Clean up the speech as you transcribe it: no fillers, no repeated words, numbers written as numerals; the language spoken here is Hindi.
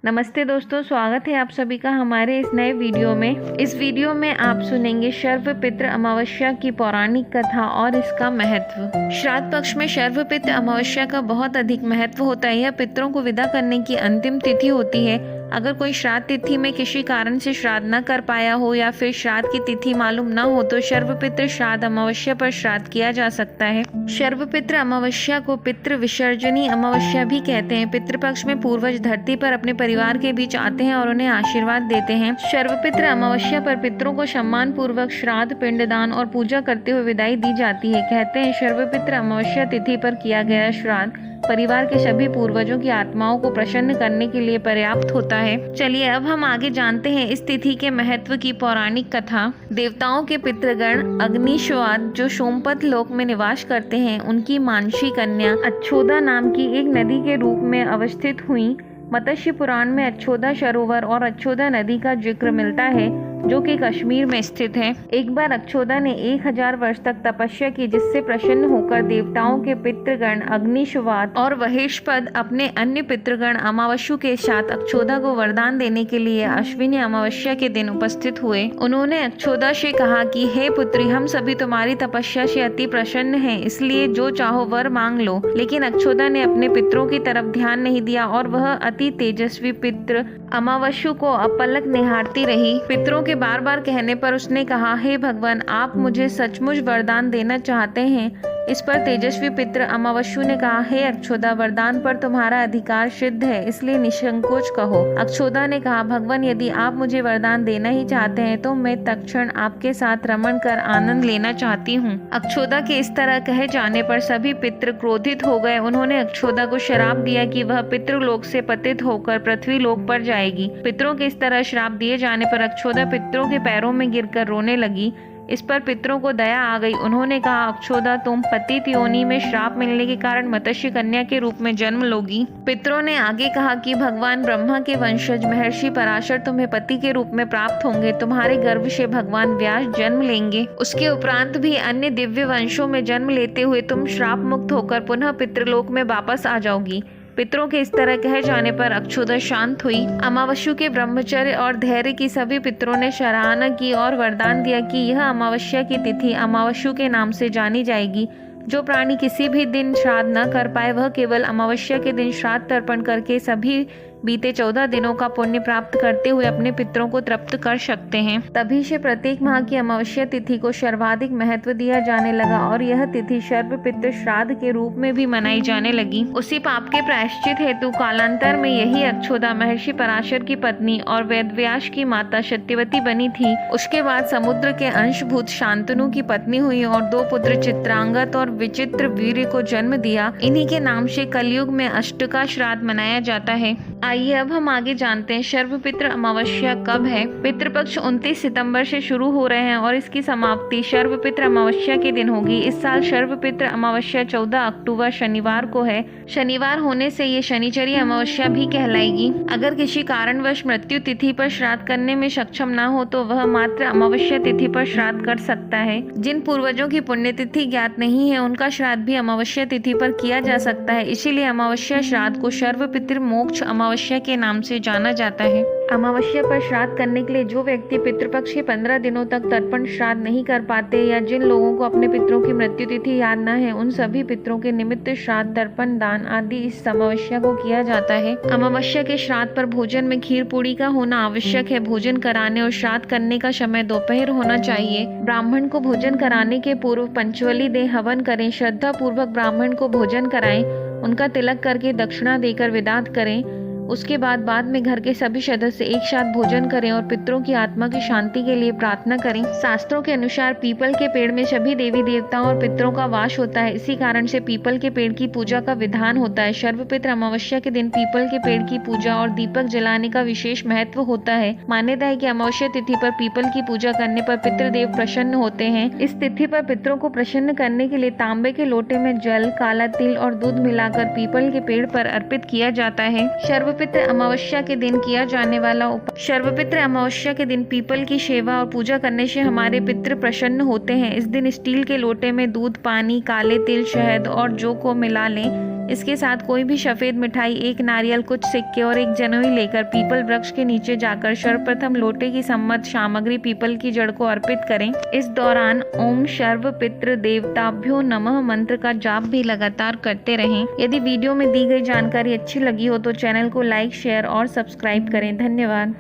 नमस्ते दोस्तों, स्वागत है आप सभी का हमारे इस नए वीडियो में। इस वीडियो में आप सुनेंगे शर्व पितृ अमावस्या की पौराणिक कथा और इसका महत्व। श्राद्ध पक्ष में शर्व पितृ अमावस्या का बहुत अधिक महत्व होता है। यह पितरों को विदा करने की अंतिम तिथि होती है। अगर कोई श्राद्ध तिथि में किसी कारण से श्राद्ध न कर पाया हो या फिर श्राद्ध की तिथि मालूम न हो तो शर्व पितृ श्राद्ध अमावस्या पर श्राद्ध किया जा सकता है। शर्व पितृ अमावस्या को पितृ विसर्जनी अमावस्या भी कहते हैं। पितृपक्ष में पूर्वज धरती पर अपने परिवार के बीच आते हैं और उन्हें आशीर्वाद देते हैं। शर्व पितृ अमावस्या पर पितरों को सम्मान पूर्वक श्राद्ध, पिंडदान और पूजा करते हुए विदाई दी जाती है। कहते हैं शर्व पितृ अमावस्या तिथि पर किया गया श्राद्ध परिवार के सभी पूर्वजों की आत्माओं को प्रसन्न करने के लिए पर्याप्त होता है। चलिए अब हम आगे जानते हैं इस तिथि के महत्व की पौराणिक कथा। देवताओं के पितृगण अग्निश्वाद जो सोमपत लोक में निवास करते हैं, उनकी मानसी कन्या अच्छोदा नाम की एक नदी के रूप में अवस्थित हुई। मत्स्य पुराण में अच्छोदा सरोवर और अच्छोदा नदी का जिक्र मिलता है जो कि कश्मीर में स्थित है। एक बार अच्छोदा ने 1000 वर्ष तक तपस्या की, जिससे प्रसन्न होकर देवताओं के पितृगण अग्निश्वाद और वहेशपद अपने अन्य पितृगण अमावस्यु के साथ अच्छोदा को वरदान देने के लिए अश्विनी अमावस्या के दिन उपस्थित हुए। उन्होंने अच्छोदा से कहा कि हे पुत्री, हम सभी तुम्हारी तपस्या से अति प्रसन्न हैं, इसलिए जो चाहो वर मांग लो। लेकिन अच्छोदा ने अपने पितरों की तरफ ध्यान नहीं दिया और वह अति तेजस्वी पितृ अमावस्यु को अपलक निहारती रही। पितरों के बार बार कहने पर उसने कहा, हे भगवान, आप मुझे सचमुच वरदान देना चाहते हैं? इस पर तेजस्वी पितृ अमावस्यु ने कहा, हे अच्छोदा, वरदान पर तुम्हारा अधिकार सिद्ध है, इसलिए निसंकोच कहो। अच्छोदा ने कहा, भगवान, यदि आप मुझे वरदान देना ही चाहते हैं तो मैं तत्क्षण आपके साथ रमण कर आनंद लेना चाहती हूँ। अच्छोदा के इस तरह कहे जाने पर सभी पितृ क्रोधित हो गए। उन्होंने अच्छोदा को श्राप दिया कि वह पितृलोक से पतित होकर पृथ्वी लोक पर जाएगी। पितरों के इस तरह श्राप दिए जाने पर अच्छोदा पितरों के पैरों में गिरकर रोने लगी। इस पर पितरों को दया आ गई। उन्होंने कहा, अच्छोदा, तुम पतित योनि में श्राप मिलने के कारण मत्स्य कन्या के रूप में जन्म लोगी। पितरों ने आगे कहा कि भगवान ब्रह्मा के वंशज महर्षि पराशर तुम्हें पति के रूप में प्राप्त होंगे। तुम्हारे गर्भ से भगवान व्यास जन्म लेंगे। उसके उपरांत भी अन्य दिव्य वंशों में जन्म लेते हुए तुम श्राप मुक्त होकर पुनः पितृलोक में वापस आ जाओगी। पितरों के इस तरह कहे जाने पर अच्छोदा शांत हुई। अमावस्यु के ब्रह्मचर्य और धैर्य की सभी पितरों ने सराहना की और वरदान दिया कि यह अमावस्या की तिथि अमावस्यु के नाम से जानी जाएगी। जो प्राणी किसी भी दिन श्राद्ध न कर पाए वह केवल अमावस्या के दिन श्राद्ध तर्पण करके सभी बीते 14 दिनों का पुण्य प्राप्त करते हुए अपने पितरों को तृप्त कर सकते हैं। तभी से प्रत्येक माह की अमावस्या तिथि को सर्वाधिक महत्व दिया जाने लगा और यह तिथि शर्व पितृ श्राद्ध के रूप में भी मनाई जाने लगी। उसी पाप के प्रायश्चित हेतु कालांतर में यही अच्छोदा महर्षि पराशर की पत्नी और वेदव्यास की माता सत्यवती बनी थी। उसके बाद समुद्र के अंशभूत शांतनु की पत्नी हुई और 2 पुत्र चित्रांगत और विचित्र वीर्य को जन्म दिया। इन्हीं के नाम से कलयुग में अष्टका श्राद्ध मनाया जाता है। आइए अब हम आगे जानते हैं शर्व पितृ अमावस्या कब है। पितृपक्ष 29 सितंबर से शुरू हो रहे हैं और इसकी समाप्ति शर्व पितृ अमावस्या के दिन होगी। इस साल शर्व पितृ अमावस्या 14 अक्टूबर शनिवार को है। शनिवार होने से ये शनिचरी अमावस्या भी कहलाएगी। अगर किसी कारणवश मृत्यु तिथि पर श्राद्ध करने में सक्षम न हो तो वह मात्र अमावस्या तिथि पर श्राद्ध कर सकता है। जिन पूर्वजों की पुण्यतिथि ज्ञात नहीं है उनका श्राद्ध भी अमावस्या तिथि पर किया जा सकता है। इसीलिए अमावस्या श्राद्ध को शर्व पितृ मोक्ष अमावस्या के नाम से जाना जाता है। अमावस्या पर श्राद्ध करने के लिए जो व्यक्ति पितृपक्ष के 15 दिनों तक तर्पण श्राद्ध नहीं कर पाते या जिन लोगों को अपने पितरों की मृत्यु तिथि याद न है, उन सभी पितरों के निमित्त श्राद्ध, तर्पण, दान आदि इस अमावस्या को किया जाता है। अमावस्या के श्राद्ध पर भोजन में खीर पूड़ी का होना आवश्यक है। भोजन कराने और श्राद्ध करने का समय दोपहर होना चाहिए। ब्राह्मण को भोजन कराने के पूर्व पंचवली दें, हवन करें, श्रद्धा पूर्वक ब्राह्मण को भोजन कराएं, उनका तिलक करके दक्षिणा देकर विदा करें। उसके बाद में घर के सभी सदस्य एक साथ भोजन करें और पितरों की आत्मा की शांति के लिए प्रार्थना करें। शास्त्रों के अनुसार पीपल के पेड़ में सभी देवी देवताओं और पितरों का वास होता है। इसी कारण से पीपल के पेड़ की पूजा का विधान होता है। शर्व पितृ अमावस्या के दिन पीपल के पेड़ की पूजा और दीपक जलाने का विशेष महत्व होता है। मान्यता है कि अमावस्या तिथि पर पीपल की पूजा करने पर पितृदेव प्रसन्न होते हैं। इस तिथि पर पितरों को प्रसन्न करने के लिए तांबे के लोटे में जल, काला तिल और दूध मिलाकर पीपल के पेड़ पर अर्पित किया जाता है। शर्वपितृ अमावस्या के दिन किया जाने वाला शर्वपितृ अमावस्या के दिन पीपल की सेवा और पूजा करने से हमारे पितृ प्रसन्न होते हैं। इस दिन स्टील के लोटे में दूध, पानी, काले तिल, शहद और जौ को मिला लें। इसके साथ कोई भी सफेद मिठाई, एक नारियल, कुछ सिक्के और एक जनेऊ लेकर पीपल वृक्ष के नीचे जाकर सर्वप्रथम लोटे की सम्मत सामग्री पीपल की जड़ को अर्पित करें। इस दौरान ओम सर्व पितृ देवताभ्यो नमः मंत्र का जाप भी लगातार करते रहें। यदि वीडियो में दी गई जानकारी अच्छी लगी हो तो चैनल को लाइक, शेयर और सब्सक्राइब करें। धन्यवाद।